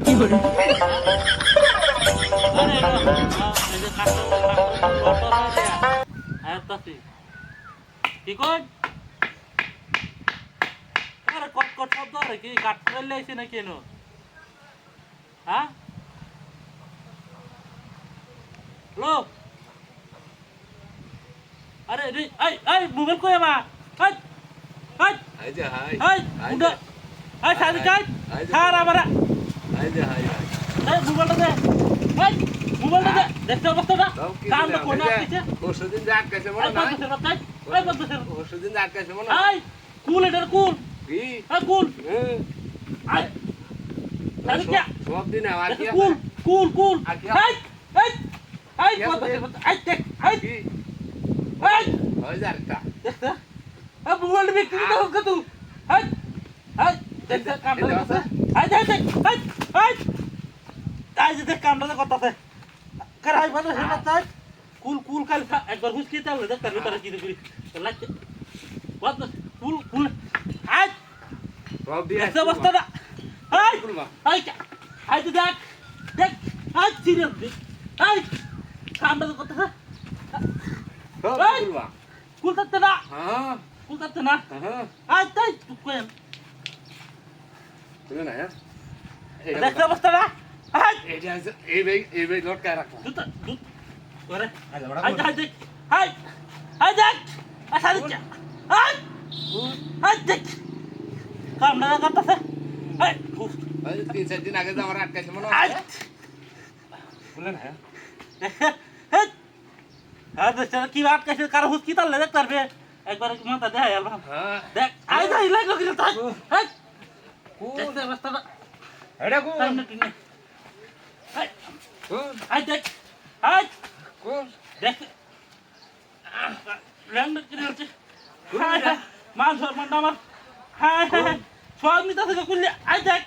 কি করে আরে এই যে কাটতে কি কর আরে কট কট শব্দ আরে কি কাটতে লাইছে না কেন হ্যাঁ হ্যালো আরে এই এই মোবাইল কই আমা হাই হাই এই যে হাই হাই মুন্ডা হাই সাদি কাট ছাড় আমারা এই যে হাই এই মোবাইলটা দে এই মোবাইলটা দে দেখতে অবস্থাটা কাম তো কোনা আছে পরশুদিন যা আটকাইছে মনে এই নাই বন্ধ বাচ্চা এই বন্ধ পরশুদিন যা আটকাইছে মনে এই কুল এটা কুল কি এই কুল হ্যাঁ এই সাদি কে সব দিন আওয়াজ কি কুল কুল কুল আর কি এই এই এই বন্ধ এই দেখ এই কি এই হই যারটা দেখতে এই মোবাইল বিক্রি তো হোক তুই এই এই দেখতে কামটা করতে এই দেখ দেখ এই এই এই যে দেখ কামটা করতেছে কারাই বাদ হেনা চাই কুল কুল কাল একবার হুসকি তাহলে দেখ তার ভিতরে কি করি লাগছে কত কুল কুল এই সব দিয়ে দেখতে অবস্থাটা এই এই এই তো দেখ দেখ এই সিরিয়াস দেখ এই কামটা করতেছে সব এই করবা কুল করতে না হ্যাঁ কুল করতে না হ্যাঁ এই তাই চুপ করেন শুনে না হ্যাঁ দেখতে অবস্থাটা এই ভাই লটকায় রাখো দুধ দুধ করে আজ আমরা আই দেখ দেখ হাই হাই দেখ আচ্ছা দেখ হাই হাই দেখ কাম না করতেছে হাই আজ 3-4 দিন আগে তো আমার আটকাইছে মনে হাই হচ্ছে শুনে না হাই আর দেখ কি বাত কাছে কার হুস কি তালে দেখ পারবে একবার মাথা দেখ আলবা হ্যাঁ দেখ আই যাই লাগলো কি তাই হাই দেখতে অবস্থাটা এটা কোন সামনে টিনে হাই কোন হাই দেখ হাই কোন দেখ রং কিনে আছে হাই হাই মান সম্মান আমার হাই হাই সব মিটা থেকে কুললে আই দেখ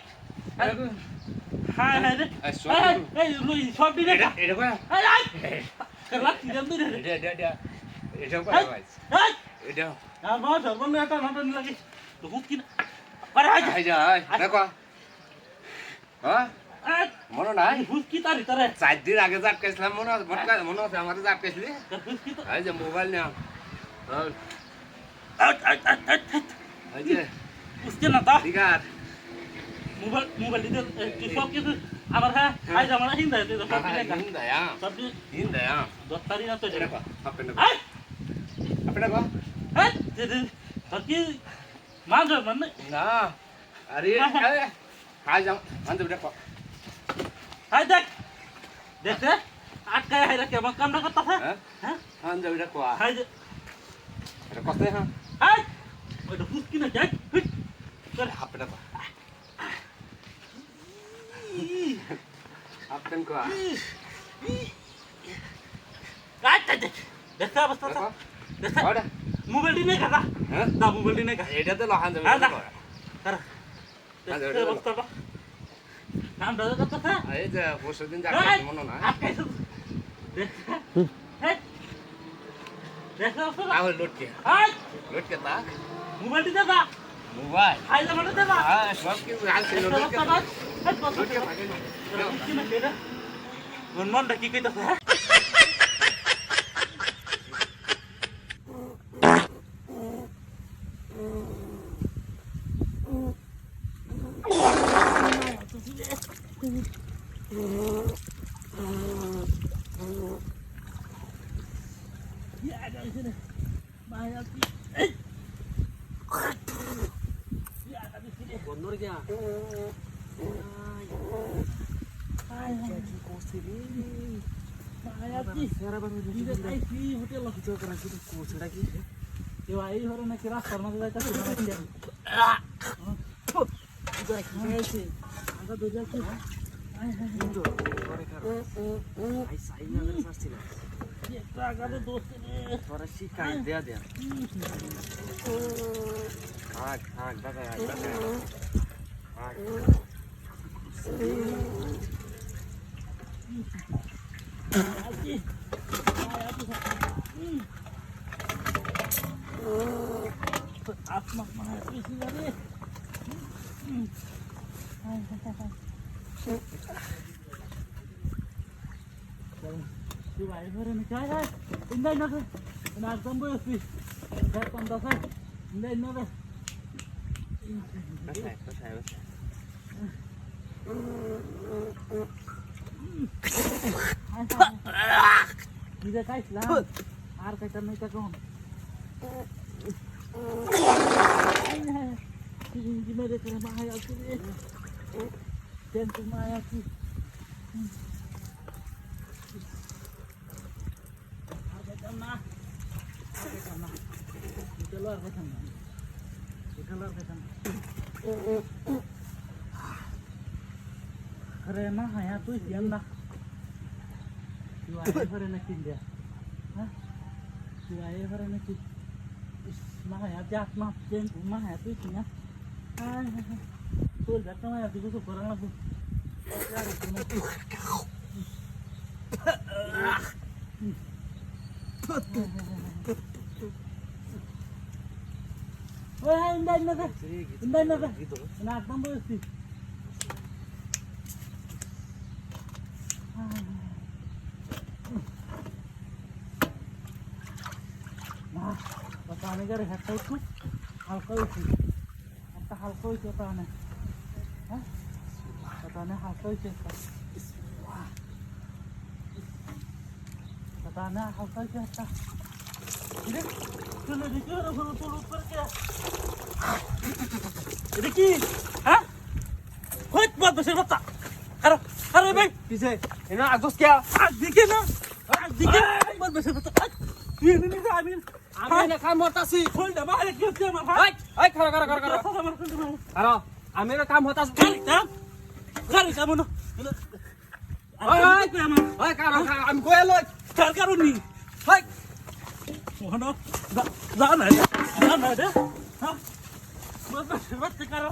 হাই হাই রে এই লুই সব দিনে এটা কোন আই আই লাগ কি দেন দিরে এটা কোন ভাই হাই এটা আর মান সম্মান এটা নাটন লাগি তো হুক কি আরে হাই আই যা দেখো হ্যাঁ আই মনে নাই হুক কি তারি তারে 4 দিন আগে আটকাইছিলাম মনে আছে আমার আটকাইছিলি হুক কি তো এই যে মোবাইল নিয়ে হ্যাঁ এই যে उसके ना था ঠিক আছে मोबाइल मोबाइल दे तू सब के আমার হ্যাঁ আই জামানা হিন্দা দে সব দিনে কা হিন্দায়া সব দিন হিন্দায়া দস্তারি না তো এটা জেরা কো আপনি আই আপনি কো আই দে সকি মান রে মান না আরে আই যাও আনতে বেটা কো আই দেখ দেখতে আটকায় হাইরা কেমন কামটা করতেছে হ্যাঁ হ্যাঁ আনতে বেটা কো হাই এটা কতে হ্যাঁ আই ওটা হুসকি না যাই চল আপনি কো আপনি কো আই দেখ দেখতে অবস্থা দেখতে ওটা মোবাইল দিনে কাটা হ্যাঁ না মোবাইল দিনে কা এটা তো লহান যাবে আদা কারা দেখতে অবস্থাটা কামটা করতেছে এই যে পরশুদিন আটকাইছে মনে নাই আটকাইছে দেখ দেখতে অবস্থা তাহলে লটকে আই লটকে তাক মোবাইল দিতে দা মোবাইল আই জামানা দে না হ্যাঁ সব কিছু আনছে দেখতে লটকে অবস্থা আই লটকে থাকে কি না কেডা মনটা কি কইতাছে হ্যাঁ Ya ada di sini. Bahaya sih. Ya ada di sini. Gondor क्या? bahaya sih. Tidak aisi hotel lah. Dewa ini orang nak kira karena kita tak pernah kerja. Itu aisi. Angkat dua sih. একটা আগাতে দোস্ত তোরা শিখাই দেয়া দেয়া থাক থাক দাদা থাক Asmak mana sih nih? তুই ভাই ঘরে নি চাই হয় ইন্দাই না না একদম বসি দেখ কোন দাসে ইন্দাই না রে নিজে খাইছিলাম আর খাইতে নাই তখন মেরে করে মায়া আছে রে টেন্ট মায়া আছে না চলো আর কথা না চলো আর কথা না अरे ना या तू येन ना तू आहे बरं नक्की द्या हा तू आहे बरं नक्की माया जात ना पेन माया तू ना हाय तू जात ना तू कसं करा ना तू ओए इंदा ना ना एकदम बसती पानी का हेटा একটু হালকা হইছে একটা হালকা হইছে পানি হ্যাঁ পানি হালকা হইছে পানি হালকা হইছে একটা চলে দিকে ওর তোর উপর কে এটা কি হ্যাঁ কই বাদ বসে বাতা আরে আরে ভাই পিছে এনা আগস কে দিকে না দিকে বাদ বসে বাতা তুই নি আমি আমি না কাম হতাছি खोल दे बाहर क्यों क्या मार এই খারা আরে আমি না কাম হতাছি गाड़ी का मनो ওই কারা আমি কই লই कार करो नी হাই मोहनो जा ना दे हां बस करो